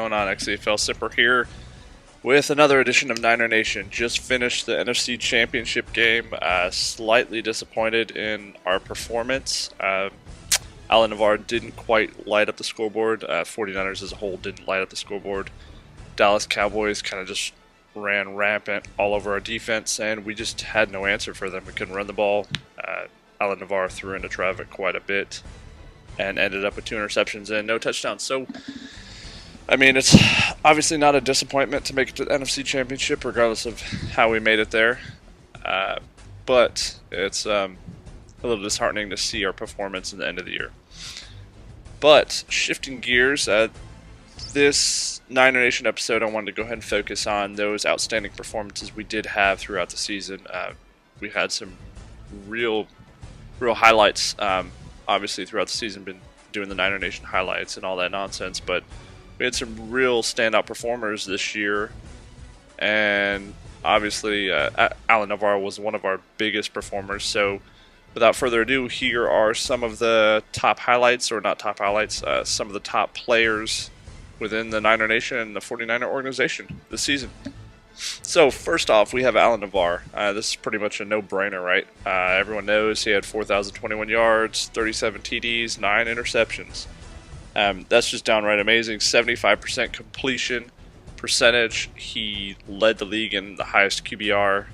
going on, XCFL Sipper here with another edition of Niner Nation. Just finished the NFC Championship game. Slightly disappointed in our performance. Alan Navarre didn't quite light up the scoreboard. 49ers as a whole didn't light up the scoreboard. Dallas Cowboys kind of just ran rampant all over our defense, and we just had no answer for them. We couldn't run the ball. Alan Navarre threw into traffic quite a bit and ended up with 2 interceptions and no touchdowns. So, I mean, it's obviously not a disappointment to make it to the NFC Championship, regardless of how we made it there. But it's a little disheartening to see our performance in the end of the year. But shifting gears, this Niner Nation episode, I wanted to go ahead and focus on those outstanding performances we did have throughout the season. We had some real highlights. Obviously, throughout the season, been doing the Niner Nation highlights and all that nonsense, but we had some real standout performers this year, and obviously Alan Navarre was one of our biggest performers. So without further ado, here are some of the top highlights, or not top highlights, some of the top players within the Niner Nation and the 49er organization this season. So first off, we have Alan Navarre. This is pretty much a no-brainer, right? Everyone knows he had 4,021 yards, 37 TDs, 9 interceptions. That's just downright amazing. 75% completion percentage. He led the league in the highest QBR,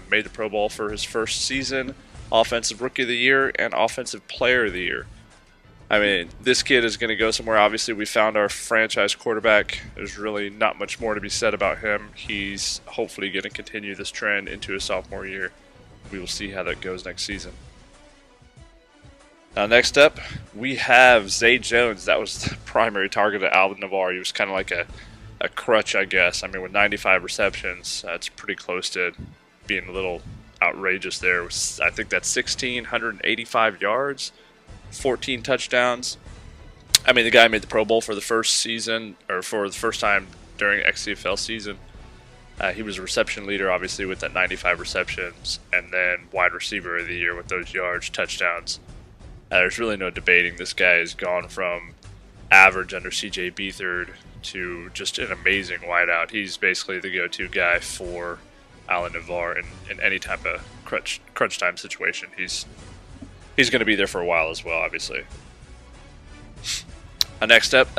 made the Pro Bowl for his first season, Offensive Rookie of the Year, and Offensive Player of the Year. I mean, this kid is going to go somewhere. Obviously, we found our franchise quarterback. There's really not much more to be said about him. He's hopefully going to continue this trend into his sophomore year. We will see how that goes next season. Now, next up, we have Zay Jones. That was the primary target of Alan Navarre. He was kind of like a crutch, I guess. I mean, with 95 receptions, that's pretty close to being a little outrageous there. I think that's 1,685 yards. 14 touchdowns. I mean, the guy made the Pro Bowl for the first season, or for the first time during XCFL season. He was a reception leader, obviously, with that 95 receptions, and then wide receiver of the year with those yards, touchdowns. There's really no debating. This guy has gone from average under CJ Beathard to just an amazing wideout. He's basically the go-to guy for Alan Navarre in any type of crunch time situation. He's going to be there for a while as well, obviously. Next up,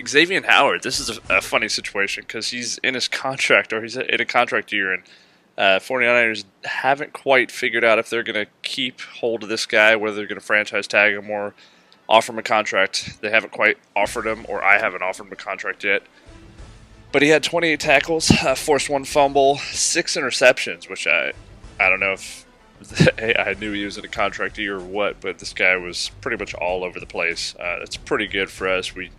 Xavier Howard. This is a funny situation because he's in his contract, or he's in a contract year, and 49ers haven't quite figured out if they're going to keep hold of this guy, whether they're going to franchise tag him or offer him a contract. They haven't quite offered him, or I haven't offered him a contract yet. But he had 28 tackles, forced 1 fumble, 6 interceptions, which I don't know if I knew he was in a contract year or what, but this guy was pretty much all over the place. It's pretty good for us. We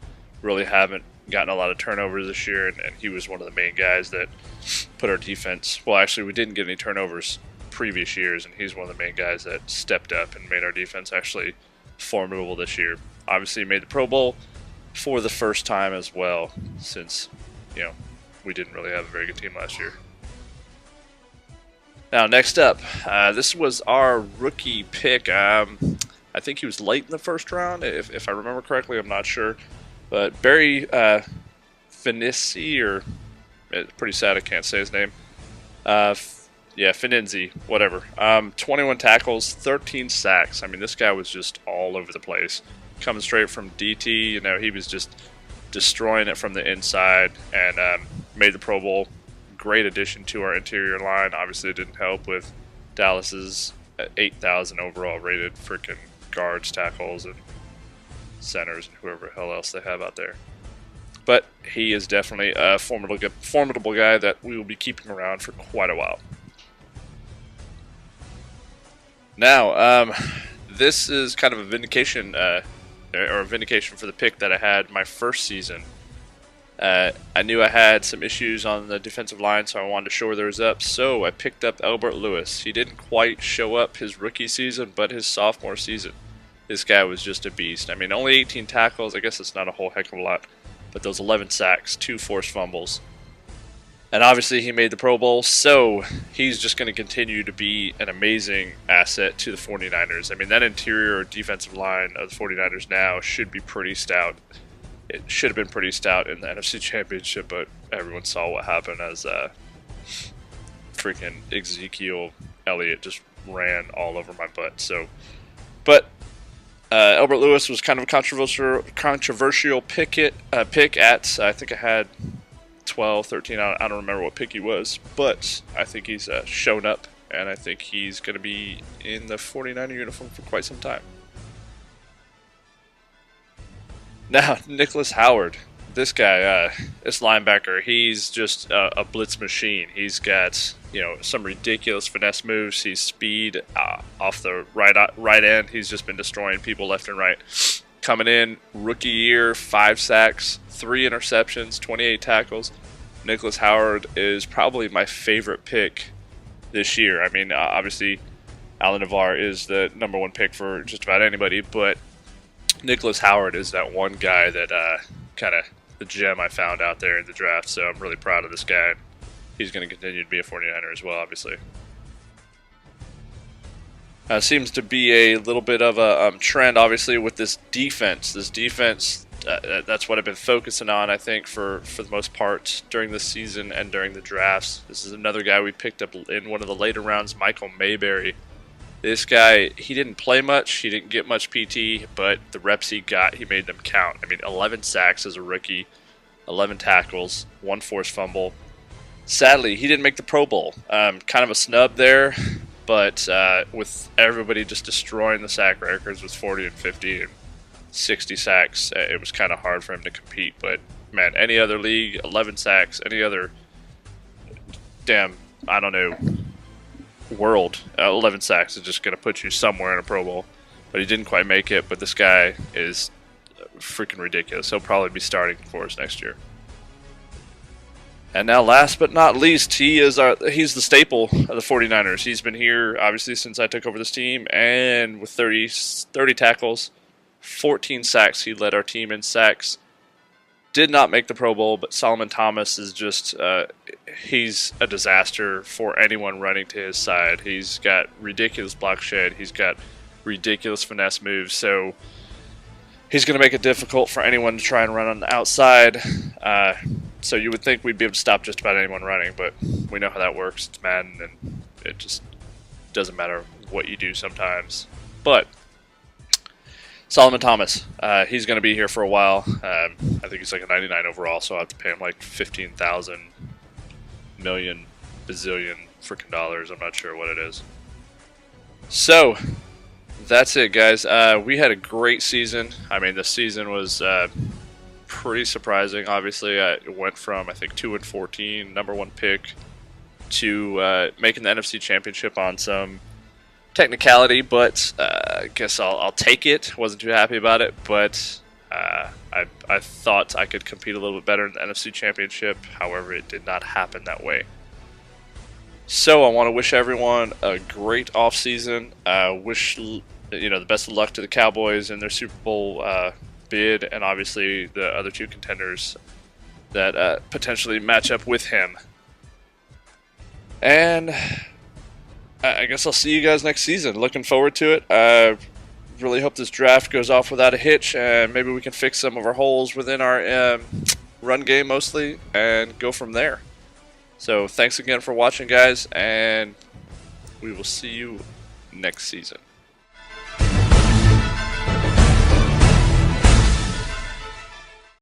really haven't gotten a lot of turnovers this year, and he was one of the main guys that put our defense. Well, actually, we didn't get any turnovers previous years, and he's one of the main guys that stepped up and made our defense actually formidable this year. Obviously, he made the Pro Bowl for the first time as well, since we didn't really have a very good team last year. Now, next up, this was our rookie pick. I think he was late in the first round, if I remember correctly. I'm not sure. But Barry Fininzi, or it's pretty sad I can't say his name. Fininzi, whatever. 21 tackles, 13 sacks. I mean, this guy was just all over the place. Coming straight from DT, he was just destroying it from the inside, and made the Pro Bowl. Great addition to our interior line. Obviously, it didn't help with Dallas's 8,000 overall rated freaking guards, tackles, and centers, and whoever the hell else they have out there. But he is definitely a formidable guy that we will be keeping around for quite a while. Now, this is kind of a vindication, or a vindication for the pick that I had my first season. I knew I had some issues on the defensive line, so I wanted to shore those up. So I picked up Albert Lewis. He didn't quite show up his rookie season, but his sophomore season, this guy was just a beast. I mean, only 18 tackles. I guess it's not a whole heck of a lot, but those 11 sacks, 2 forced fumbles. And obviously he made the Pro Bowl, so he's just going to continue to be an amazing asset to the 49ers. I mean, that interior defensive line of the 49ers now should be pretty stout. it should have been pretty stout in the NFC Championship, but everyone saw what happened as freaking Ezekiel Elliott just ran all over my butt. So, but Albert Lewis was kind of a controversial pick at, I think I had 12, 13, I don't remember what pick he was, but I think he's shown up, and I think he's going to be in the 49er uniform for quite some time. Now, Nicholas Howard, this guy, this linebacker, he's just a blitz machine. He's got, some ridiculous finesse moves. He's speed off the right end. He's just been destroying people left and right. Coming in, rookie year, 5 sacks, 3 interceptions, 28 tackles. Nicholas Howard is probably my favorite pick this year. I mean, obviously, Alan Navarre is the #1 pick for just about anybody, but Nicholas Howard is that one guy that kind of the gem I found out there in the draft, so I'm really proud of this guy. He's going to continue to be a 49er as well, obviously. Seems to be a little bit of a trend, obviously, with this defense. That's what I've been focusing on, I think, for the most part during this season and during the drafts. This is another guy we picked up in one of the later rounds, Michael Mayberry. This guy, he didn't play much, he didn't get much PT, but the reps he got, he made them count. I mean, 11 sacks as a rookie, 11 tackles, 1 forced fumble. Sadly, he didn't make the Pro Bowl. Kind of a snub there, but with everybody just destroying the sack records with 40 and 50 and 60 sacks, it was kind of hard for him to compete. But, man, any other league, 11 sacks, any other, world, 11 sacks is just going to put you somewhere in a Pro Bowl. But he didn't quite make it, but this guy is freaking ridiculous. He'll probably be starting for us next year. And now, last but not least, he's the staple of the 49ers. He's been here, obviously, since I took over this team, and with 30 tackles, 14 sacks, he led our team in sacks. Did not make the Pro Bowl, but Solomon Thomas is just, he's a disaster for anyone running to his side. He's got ridiculous block shed. He's got ridiculous finesse moves. So he's going to make it difficult for anyone to try and run on the outside. So you would think we'd be able to stop just about anyone running, but we know how that works. It's Madden, and it just doesn't matter what you do sometimes. But Solomon Thomas, he's going to be here for a while. I think he's like a 99 overall, so I'll have to pay him like 15,000 million bazillion freaking dollars. I'm not sure what it is. So that's it, guys. We had a great season. I mean, the season was pretty surprising. Obviously, it went from, I think, 2-14, #1 pick, to making the NFC Championship on some technicality, but I guess I'll take it. Wasn't too happy about it, but I thought I could compete a little bit better in the NFC Championship. However, it did not happen that way. So I want to wish everyone a great offseason. Wish the best of luck to the Cowboys in their Super Bowl bid, and obviously the other 2 contenders that potentially match up with him. And I guess I'll see you guys next season. Looking forward to it. Really hope this draft goes off without a hitch, and maybe we can fix some of our holes within our run game mostly and go from there. So thanks again for watching, guys, and we will see you next season.